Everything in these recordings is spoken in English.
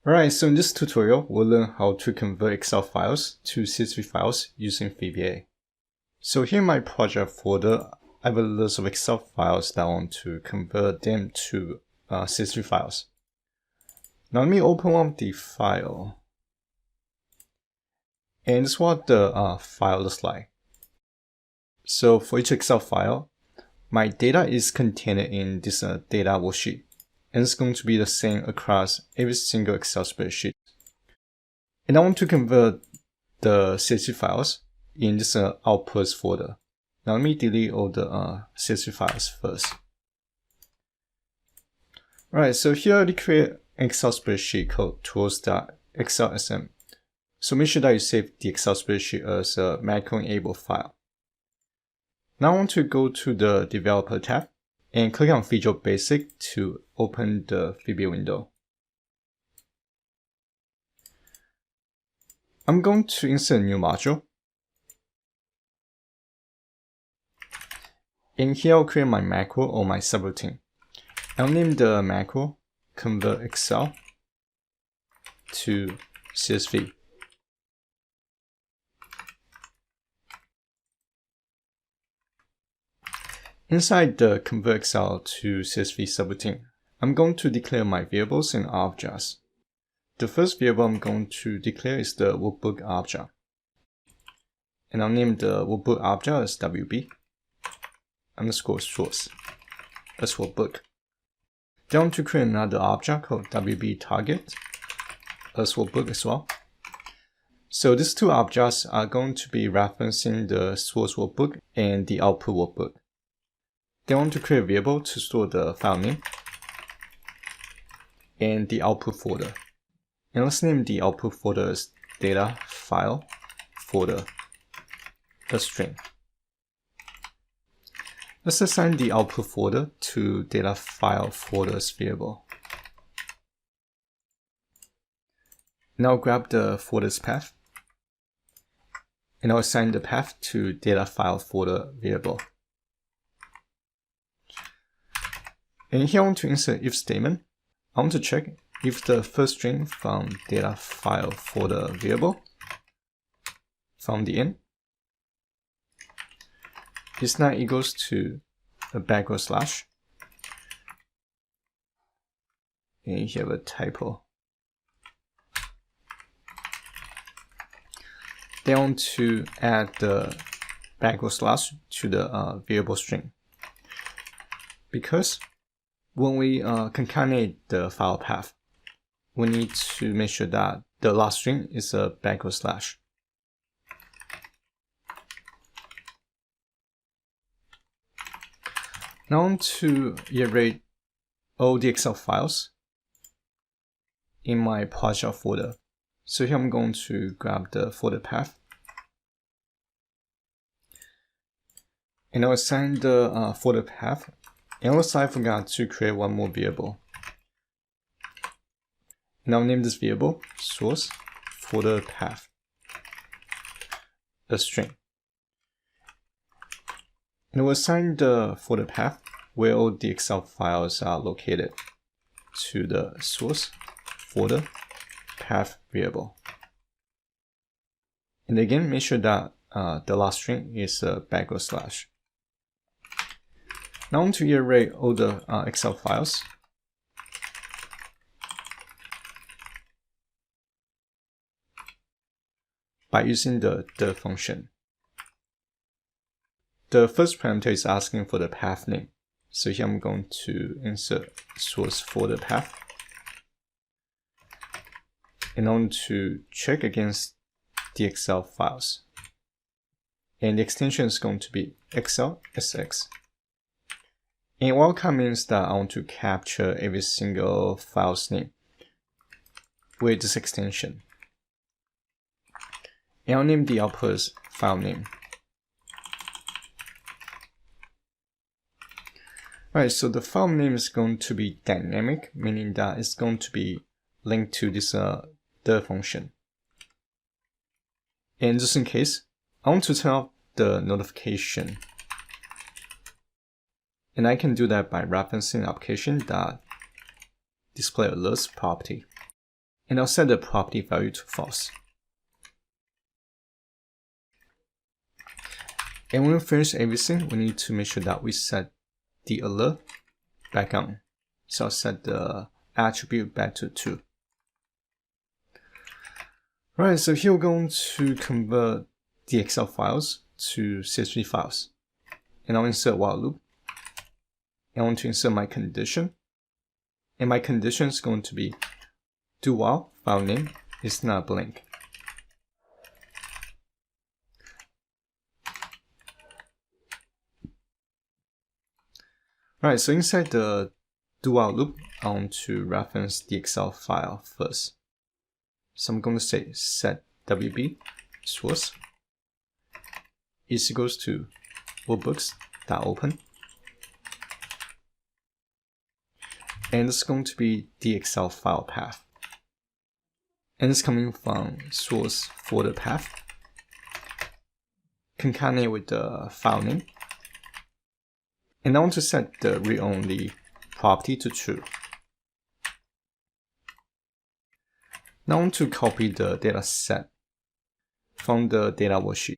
Alright, so in this tutorial, we'll learn how to convert Excel files to CSV files using VBA. So here in my project folder, I have a list of Excel files that I want to convert them to CSV files. Now let me open up the file. And this is what the file looks like. So for each Excel file, my data is contained in this data worksheet. And it's going to be the same across every single Excel spreadsheet. And I want to convert the CSV files in this outputs folder. Now let me delete all the CSV files first. Alright, so here I already create an Excel spreadsheet called tools.excelSM. So make sure that you save the Excel spreadsheet as a macro-enabled file. Now I want to go to the Developer tab and click on Visual Basic to open the VBA window. I'm going to insert a new module. And here I'll create my macro or my subroutine. I'll name the macro Convert Excel to CSV. Inside the Convert Excel to CSV subroutine, I'm going to declare my variables and objects. The first variable I'm going to declare is the workbook object. And I'll name the workbook object as WB underscore source as workbook. Then I want to create another object called WB target as workbook as well. So these two objects are going to be referencing the source workbook and the output workbook. Then I want to create a variable to store the file name and the output folder. And let's name the output folder as data file folder, a string. Let's assign the output folder to data file folder's variable. Now grab the folder's path, and I'll assign the path to data file folder variable. And here I want to insert if statement. I want to check if the first string from data file folder variable from the end is not equals to a backward slash. And here have a typo. Then I want to add the backward slash to the variable string, because when we concatenate the file path, we need to make sure that the last string is a backward slash. Now I want to iterate all the Excel files in my project folder. So here I'm going to grab the folder path, and I'll assign the folder path. And also I forgot to create one more variable. And I'll name this variable source folder path, a string. And we'll assign the folder path where all the Excel files are located to the source folder path variable. And again, make sure that the last string is a backward slash. Now I want to iterate all the Excel files. By using the function. The first parameter is asking for the path name. So here I'm going to insert source folder path. And I want to check against the Excel files. And the extension is going to be Excel SX. And welcome means that I want to capture every single file's name with this extension. And I'll name the output as file name. Alright, so the file name is going to be dynamic, meaning that it's going to be linked to this the function. And just in case, I want to turn off the notification. And I can do that by referencing application that display alerts property. And I'll set the property value to false. And when we finish everything, we need to make sure that we set the alert back on. So I'll set the attribute back to 2. Right, so here we're going to convert the Excel files to CSV files. And I'll insert while loop. I want to insert my condition. And my condition is going to be do while file name is not blank. Right, so inside the do while loop, I want to reference the Excel file first. So I'm going to say set WB source is equals to workbooks.open. And it's going to be the Excel file path. And it's coming from source folder path. Concatenate with the file name. And I want to set the read-only property to true. Now I want to copy the data set from the data worksheet.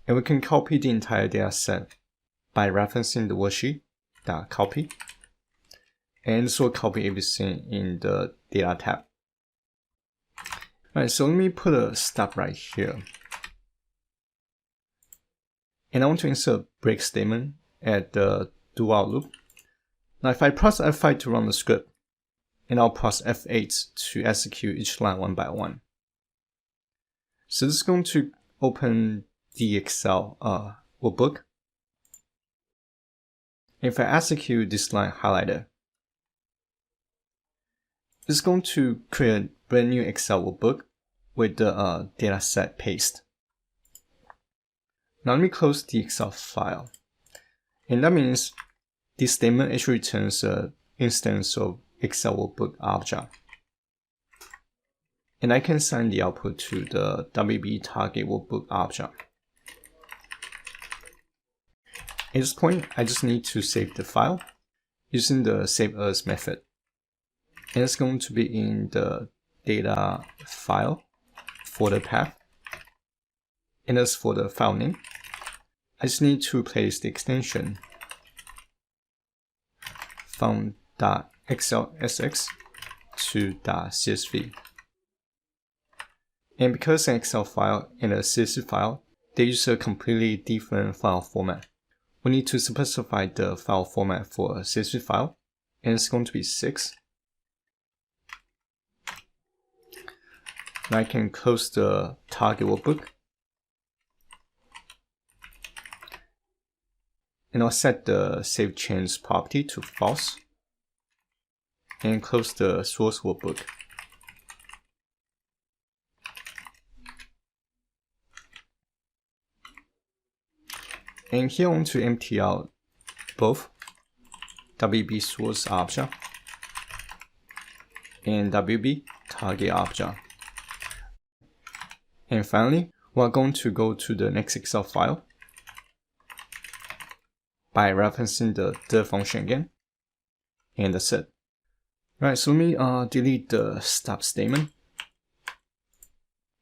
And we can copy the entire data set by referencing the worksheet.copy. And so copy everything in the data tab. Alright, so let me put a stop right here. And I want to insert a break statement at the do while loop. Now if I press F5 to run the script, and I'll press F8 to execute each line one by one. So this is going to open the Excel workbook. If I execute this line highlighted, it's going to create a brand new Excel workbook with the data set paste. Now let me close the Excel file. And that means this statement actually returns an instance of Excel workbook object. And I can assign the output to the WB target workbook object. At this point, I just need to save the file using the save as method. And it's going to be in the data file folder path. And as for the file name, I just need to replace the extension from .xlsx to .csv. And because an Excel file and a CSV file, they use a completely different file format. We need to specify the file format for a CSV file, and it's going to be 6. Now I can close the target workbook. And I'll set the save change property to false. And close the source workbook. And here I want to empty out both WB source object and WB target object. And finally, we're going to go to the next Excel file by referencing the function again. And that's it. Right, so let me delete the stop statement.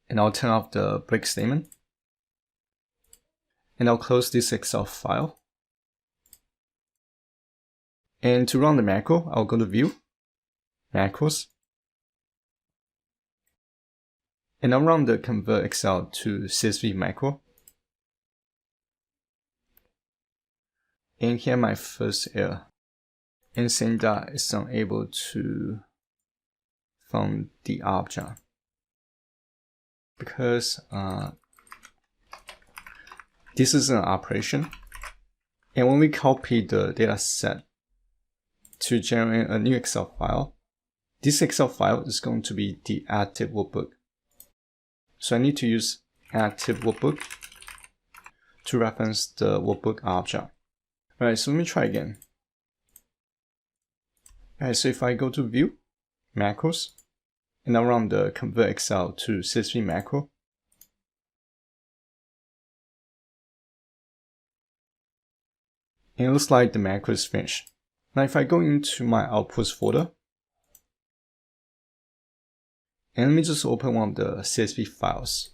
And I'll turn off the break statement. And I'll close this Excel file. And to run the macro, I'll go to View, Macros. And I'll run the Convert Excel to CSV macro. And here my first error. And saying that it's unable to find the object. Because this is an operation. And when we copy the data set to generate a new Excel file, this Excel file is going to be the active workbook. So I need to use active workbook to reference the workbook object. Alright, so let me try again. Alright, so if I go to View, Macros, and I run the Convert Excel to CSV macro, and it looks like the macro is finished. Now if I go into my outputs folder, and let me just open one of the CSV files.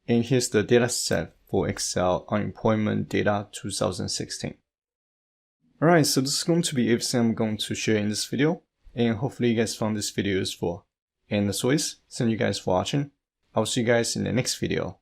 And here's the data set for Excel Unemployment Data 2016. Alright, so this is going to be everything I'm going to share in this video, and hopefully you guys found this video useful. And as always, thank you guys for watching. I'll see you guys in the next video.